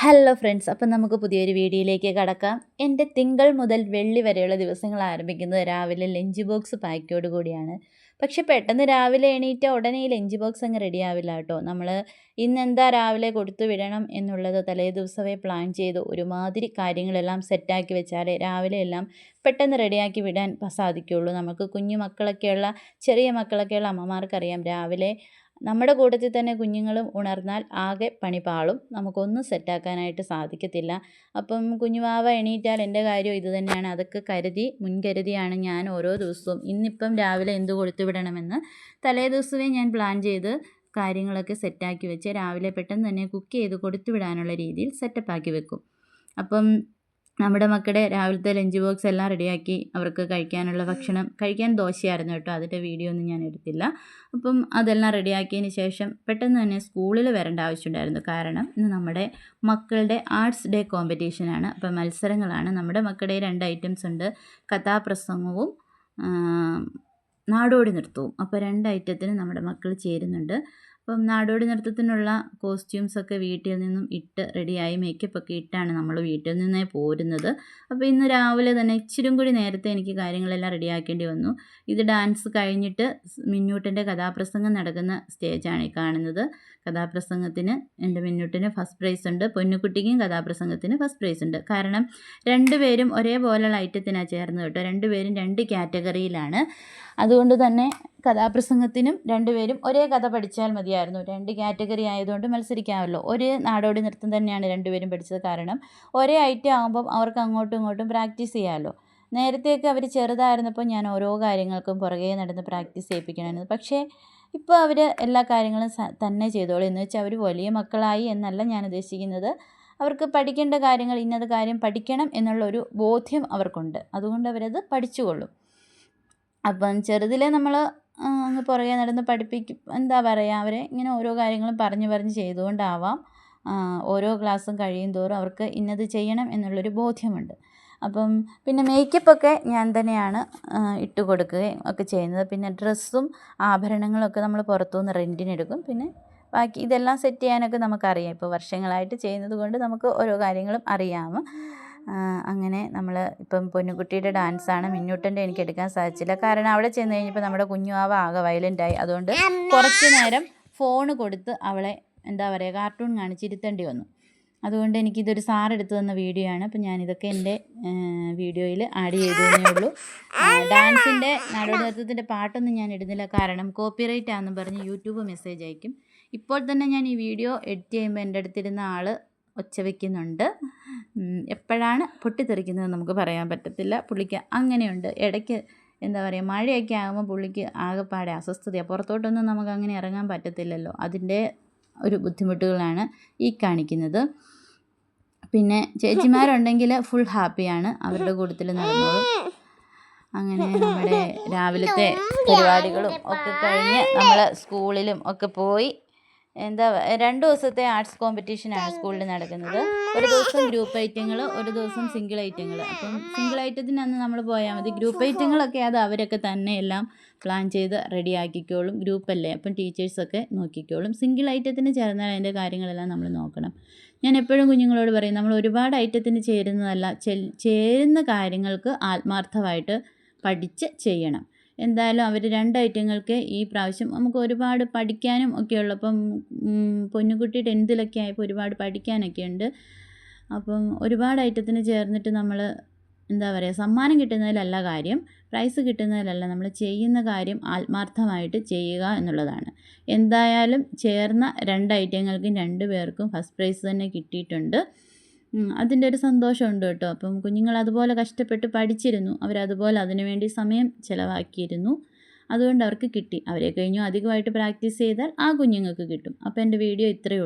Hello friends, അപ്പം നമുക്ക് പുതിയൊരു വീഡിയോയിലേക്ക് കടക്കാം. എൻ്റെ തിങ്കൾ മുതൽ വെള്ളി വരെയുള്ള ദിവസങ്ങൾ ആരംഭിക്കുന്നത് രാവിലെ ലഞ്ച് ബോക്സ് പാക്കോട് കൂടിയാണ്. പക്ഷെ പെട്ടെന്ന് രാവിലെ എണീറ്റ ഉടനെ ഈ ലഞ്ച് ബോക്സ് അങ്ങ് റെഡി ആവില്ല കേട്ടോ. നമ്മൾ ഇന്നെന്താ രാവിലെ കൊടുത്തു വിടണം എന്നുള്ളത് തലേ ദിവസമേ പ്ലാൻ ചെയ്ത് ഒരുമാതിരി കാര്യങ്ങളെല്ലാം സെറ്റാക്കി വെച്ചാലേ രാവിലെ എല്ലാം പെട്ടെന്ന് റെഡിയാക്കി വിടാൻ സാധിക്കുകയുള്ളൂ. നമുക്ക് കുഞ്ഞു മക്കളൊക്കെയുള്ള ചെറിയ മക്കളൊക്കെയുള്ള അമ്മമാർക്കറിയാം, രാവിലെ നമ്മുടെ കൂട്ടത്തിൽ തന്നെ കുഞ്ഞുങ്ങളും ഉണർന്നാൽ ആകെ പണി പാളും, നമുക്കൊന്നും സെറ്റാക്കാനായിട്ട് സാധിക്കത്തില്ല. അപ്പം കുഞ്ഞുവാവ എണീറ്റാൽ എൻ്റെ കാര്യം ഇത് തന്നെയാണ്. അതൊക്കെ മുൻകരുതിയാണ് ഞാൻ ഓരോ ദിവസവും ഇന്നിപ്പം രാവിലെ എന്ത് കൊടുത്തു വിടണമെന്ന് തലേ ദിവസമേ ഞാൻ പ്ലാൻ ചെയ്ത് കാര്യങ്ങളൊക്കെ സെറ്റാക്കി വെച്ച് രാവിലെ പെട്ടെന്ന് തന്നെ കുക്ക് ചെയ്ത് കൊടുത്തു വിടാനുള്ള രീതിയിൽ സെറ്റപ്പാക്കി വെക്കും. അപ്പം നമ്മുടെ മക്കളുടെ രാവിലത്തെ ലഞ്ച് ബോക്സ് എല്ലാം റെഡിയാക്കി അവർക്ക് കഴിക്കാനുള്ള ഭക്ഷണം, കഴിക്കാൻ ദോശയായിരുന്നു കേട്ടോ, അതിൻ്റെ വീഡിയോ ഒന്നും ഞാൻ എടുത്തില്ല. അപ്പം അതെല്ലാം റെഡിയാക്കിയതിന് ശേഷം പെട്ടെന്ന് തന്നെ സ്കൂളിൽ വരേണ്ട ആവശ്യമുണ്ടായിരുന്നു. കാരണം ഇന്ന് നമ്മുടെ മക്കളുടെ ആർട്സ് ഡേ കോമ്പറ്റീഷനാണ്. അപ്പം മത്സരങ്ങളാണ്. നമ്മുടെ മക്കളുടെ 2 ഐറ്റംസ് ഉണ്ട്, കഥാപ്രസംഗവും നാടോടി നൃത്തവും. അപ്പോൾ 2 ഐറ്റത്തിന് നമ്മുടെ മക്കൾ ചേരുന്നുണ്ട്. അപ്പം നാടോടി നൃത്തത്തിനുള്ള കോസ്റ്റ്യൂംസൊക്കെ വീട്ടിൽ നിന്നും ഇട്ട് റെഡിയായി മേക്കപ്പൊക്കെ ഇട്ടാണ് നമ്മൾ വീട്ടിൽ നിന്നേ പോരുന്നത്. അപ്പോൾ ഇന്ന് രാവിലെ തന്നെ ഇച്ചിരി കൂടി നേരത്തെ എനിക്ക് കാര്യങ്ങളെല്ലാം റെഡിയാക്കേണ്ടി വന്നു. ഇത് ഡാൻസ് കഴിഞ്ഞിട്ട് മിന്നൂട്ടൻ്റെ കഥാപ്രസംഗം നടക്കുന്ന സ്റ്റേജാണ് ഈ കാണുന്നത്. കഥാപ്രസംഗത്തിന് എൻ്റെ മിന്നൂട്ടിന് ഫസ്റ്റ് പ്രൈസ് ഉണ്ട്, പൊന്നുകുട്ടിക്കും കഥാപ്രസംഗത്തിന് ഫസ്റ്റ് പ്രൈസ് ഉണ്ട്. കാരണം 2 പേരും ഒരേപോലെയുള്ള ഐറ്റത്തിനാണ് ചേർന്നത് കേട്ടോ. 2 പേരും 2 കാറ്റഗറിയിലാണ്. അതുകൊണ്ട് തന്നെ കഥാപ്രസംഗത്തിനും 2 പേരും ഒരേ കഥ പഠിച്ചാൽ മതിയായിരുന്നു. 2 കാറ്റഗറി ആയതുകൊണ്ട് മത്സരിക്കാമല്ലോ. ഒരു നാടോടി നൃത്തം തന്നെയാണ് 2 പേരും പഠിച്ചത്. കാരണം ഒരേ ഐറ്റം ആകുമ്പം അവർക്ക് അങ്ങോട്ടും ഇങ്ങോട്ടും പ്രാക്ടീസ് ചെയ്യാമല്ലോ. നേരത്തെയൊക്കെ അവർ ചെറുതായിരുന്നപ്പോൾ ഞാൻ ഓരോ കാര്യങ്ങൾക്കും പുറകെ നടന്ന് പ്രാക്ടീസ് ചെയ്യിപ്പിക്കണമായിരുന്നു. പക്ഷേ ഇപ്പോൾ അവർ എല്ലാ കാര്യങ്ങളും തന്നെ ചെയ്തോളും. എന്ന് വെച്ചാൽ അവർ വലിയ മക്കളായി എന്നല്ല ഞാൻ ഉദ്ദേശിക്കുന്നത്. അവർക്ക് പഠിക്കേണ്ട കാര്യങ്ങൾ, ഇന്നത് കാര്യം പഠിക്കണം എന്നുള്ളൊരു ബോധ്യം അവർക്കുണ്ട്. അതുകൊണ്ട് അവരത് പഠിച്ചുകൊള്ളും. അപ്പം ചെറുതിലെ നമ്മൾ അങ്ങ് പുറകെ നടന്ന് പഠിപ്പിക്കും, എന്താ പറയുക, അവരെ ഇങ്ങനെ ഓരോ കാര്യങ്ങളും പറഞ്ഞ് ചെയ്തുകൊണ്ടാവാം ഓരോ ക്ലാസ്സും കഴിയും തോറും അവർക്ക് ഇന്നത് ചെയ്യണം എന്നുള്ളൊരു ബോധ്യമുണ്ട്. അപ്പം പിന്നെ മേക്കപ്പൊക്കെ ഞാൻ തന്നെയാണ് ഇട്ട് കൊടുക്കുകയും ഒക്കെ ചെയ്യുന്നത്. പിന്നെ ഡ്രസ്സും ആഭരണങ്ങളൊക്കെ നമ്മൾ പുറത്തുനിന്ന് റെൻറ്റിനെടുക്കും. പിന്നെ ബാക്കി ഇതെല്ലാം സെറ്റ് ചെയ്യാനൊക്കെ നമുക്കറിയാം. ഇപ്പോൾ വർഷങ്ങളായിട്ട് ചെയ്യുന്നത് കൊണ്ട് നമുക്ക് ഓരോ കാര്യങ്ങളും അറിയാം. അങ്ങനെ നമ്മൾ ഇപ്പം പൊന്നുകുട്ടിയുടെ ഡാൻസാണ്. മിന്നൂട്ടൻ്റെ എനിക്ക് എടുക്കാൻ സാധിച്ചില്ല. കാരണം അവിടെ ചെന്ന് കഴിഞ്ഞപ്പോൾ നമ്മുടെ കുഞ്ഞുവാവ ആകെ വയലൻ്റായി. അതുകൊണ്ട് കുറച്ച് നേരം ഫോൺ കൊടുത്ത് അവളെ എന്താ പറയുക, കാർട്ടൂൺ കാണിച്ചിരുത്തേണ്ടി വന്നു. അതുകൊണ്ട് എനിക്കിതൊരു സാർ എടുത്തു തന്ന വീഡിയോ ആണ്. അപ്പം ഞാനിതൊക്കെ എൻ്റെ വീഡിയോയിൽ ആഡ് ചെയ്തതേ ഉള്ളൂ. ഡാൻസിൻ്റെ നാടോടി നൃത്തത്തിൻ്റെ പാട്ടൊന്നും ഞാൻ ഇടുന്നില്ല. കാരണം കോപ്പിറൈറ്റ് ആണെന്ന് പറഞ്ഞ് യൂട്യൂബ് മെസ്സേജ് അയക്കും. ഇപ്പോൾ തന്നെ ഞാൻ ഈ വീഡിയോ എഡിറ്റ് ചെയ്യുമ്പോൾ എൻ്റെ അടുത്തിരുന്ന ആൾ ഒച്ച വയ്ക്കുന്നുണ്ട്. എപ്പോഴാണ് പൊട്ടിത്തെറിക്കുന്നത് നമുക്ക് പറയാൻ പറ്റത്തില്ല. പുള്ളിക്ക് അങ്ങനെയുണ്ട്. ഇടയ്ക്ക് എന്താ പറയുക, മഴയൊക്കെ ആകുമ്പോൾ പുള്ളിക്ക് ആകെപ്പാടെ അസ്വസ്ഥതയാണ്. പുറത്തോട്ടൊന്നും നമുക്ക് അങ്ങനെ ഇറങ്ങാൻ പറ്റത്തില്ലല്ലോ. അതിൻ്റെ ഒരു ബുദ്ധിമുട്ടുകളാണ് ഈ കാണിക്കുന്നത്. പിന്നെ ചേച്ചിമാരുണ്ടെങ്കിൽ ഫുൾ ഹാപ്പിയാണ്, അവരുടെ കൂട്ടത്തിൽ നടന്നോളും. അങ്ങനെ നമ്മുടെ രാവിലത്തെ പരിപാടികളും ഒക്കെ കഴിഞ്ഞ് നമ്മൾ സ്കൂളിലും ഒക്കെ പോയി. 2 ദിവസത്തെ ആർട്സ് കോമ്പറ്റീഷനാണ് സ്കൂളിൽ നടക്കുന്നത്. ഒരു ദിവസം ഗ്രൂപ്പ് ഐറ്റങ്ങൾ, ഒരു ദിവസം സിംഗിൾ ഐറ്റങ്ങൾ. അപ്പം സിംഗിൾ ഐറ്റത്തിന് അന്ന് നമ്മൾ പോയാൽ മതി. ഗ്രൂപ്പ് ഐറ്റങ്ങളൊക്കെ അത് അവരൊക്കെ തന്നെ എല്ലാം പ്ലാൻ ചെയ്ത് റെഡിയാക്കിക്കോളും. ഗ്രൂപ്പല്ലേ, അപ്പം ടീച്ചേഴ്സൊക്കെ നോക്കിക്കോളും. സിംഗിൾ ഐറ്റത്തിന് ചേർന്നാൽ അതിൻ്റെ കാര്യങ്ങളെല്ലാം നമ്മൾ നോക്കണം. ഞാൻ എപ്പോഴും കുഞ്ഞുങ്ങളോട് പറയും, നമ്മൾ ഒരുപാട് ഐറ്റത്തിന് ചേരുന്നതല്ല, ചേരുന്ന കാര്യങ്ങൾക്ക് ആത്മാർത്ഥമായിട്ട് പഠിച്ച് ചെയ്യണം. എന്തായാലും അവർ 2 ഐറ്റങ്ങൾക്ക് ഈ പ്രാവശ്യം നമുക്ക് ഒരുപാട് പഠിക്കാനും ഒക്കെ ഉള്ളപ്പം പൊന്നുകുട്ടി 10th ആയപ്പോൾ ഒരുപാട് പഠിക്കാനൊക്കെ ഉണ്ട്. അപ്പം ഒരുപാട് ഐറ്റത്തിന് ചേർന്നിട്ട് നമ്മൾ എന്താ പറയുക, സമ്മാനം കിട്ടുന്നതിലല്ല കാര്യം, പ്രൈസ് കിട്ടുന്നതിലല്ല, നമ്മൾ ചെയ്യുന്ന കാര്യം ആത്മാർത്ഥമായിട്ട് ചെയ്യുക എന്നുള്ളതാണ്. എന്തായാലും ചേർന്ന 2 ഐറ്റങ്ങൾക്കും 2 പേർക്കും ഫസ്റ്റ് പ്രൈസ് തന്നെ കിട്ടിയിട്ടുണ്ട്. അതിൻ്റെ ഒരു സന്തോഷമുണ്ട് കേട്ടോ. അപ്പം കുഞ്ഞുങ്ങൾ അതുപോലെ കഷ്ടപ്പെട്ട് പഠിച്ചിരുന്നു, അവരതുപോലെ അതിനുവേണ്ടി സമയം ചിലവാക്കിയിരുന്നു. അതുകൊണ്ട് അവർക്ക് കിട്ടി. അവരെ കഴിഞ്ഞു അധികമായിട്ട് പ്രാക്ടീസ് ചെയ്താൽ ആ കുഞ്ഞുങ്ങൾക്ക് കിട്ടും. അപ്പോൾ എൻ്റെ വീഡിയോ ഇത്രയേ ഉള്ളൂ.